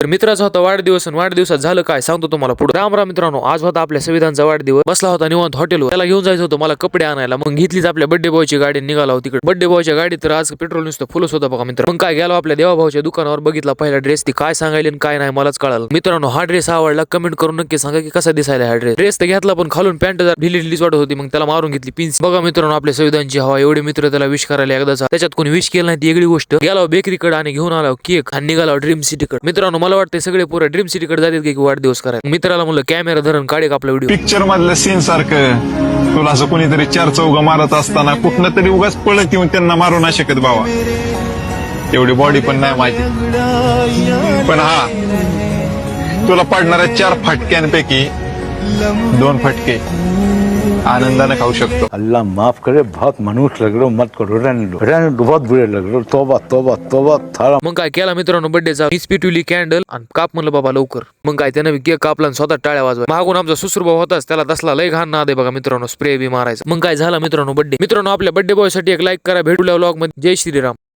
तर मित्राचा होता वाढदिवस आणि वाढदिवसात झालं काय सांगतो तुम्हाला पुढे. राम राम मित्रांनो, आज होता आपल्या संविधानचा वाढदिवस. बसला होता निवांत हॉटेलवर. त्याला घेऊन जायचं होतं मला कपडे आणायला. मग घेतलीच आपल्या बर्थडे बॉयची गाडी, निघाला होती तिकडे. बर्थडे बॉयच्या गाडीत तर आज पेट्रोल नुसतं फुलच होतं बघा मित्र. मग काय गेलो आपल्या देवाभाऊच्या दुकानावर, बघितला पहिला ड्रेस. ती काय सांगायली आणि काय नाही मलाच कळालं. मित्रांनो, हा ड्रेस आवडला, कमेंट करून नक्की सांगा की कसा दिसायला हा ड्रेस. ड्रेस तर घेतला पण खालून पॅन्ट ढिली ढिलीच वाटत होती. मग त्याला मारून घेतली पिन्स. बघा मित्रांनो, आपल्या संविधानची हवा. एवढे मित्र त्याला विश करायला एकदाचा. त्याच्यात कोणी विश केलं नाही ती वेगळी गोष्ट. गेला बेकरीकडे आणि घेऊन आला केक आणि निघाला ड्रीम सिटीकडे. मित्रांनो, मला वाटतं सगळे पुरे ड्रीम सिटीकडे जातात की वाढदिवस करायला. मित्राला म्हणलं कॅमेरा धरून काढे आपला व्हिडिओ. पिक्चर मधल्या सीन सारखं तुला असं कोणीतरी चार चौघ मारत असताना कुठनं तरी उगाच पळत येऊन त्यांना मारू नाही शकत बाबा. एवढी बॉडी पण नाही माझी, पण हा तुला पडणाऱ्या 4 फटक्यांपैकी 2 फटके आनंदाने खाऊ शकतो. अल्लाह माफ करे, बहुत मनुष्य लग रहे हो, मत करो, रहने दो, बहुत बुरे लग रहे हो, तौबा तौबा तौबा थारा. मग काय केला मित्रांनो बर्थडेचा, पिटुली कॅन्डल आणि काप म्हणलं बाबा लवकर. मग काय त्यानं केक कापला आणि स्वतः टाळ्या वाजवा. मागून आमचा सुसुरभाव होताच, त्याला तसला लय घाण नाद आहे बघा मित्रांनो, स्प्रे बी मारायचा. मग काय झाला मित्रांनो बर्थडे. मित्रांनो, आपल्या बर्थडे बॉय साठी एक लाईक करा. भेटूया व्लॉग मध्ये. जय श्रीराम.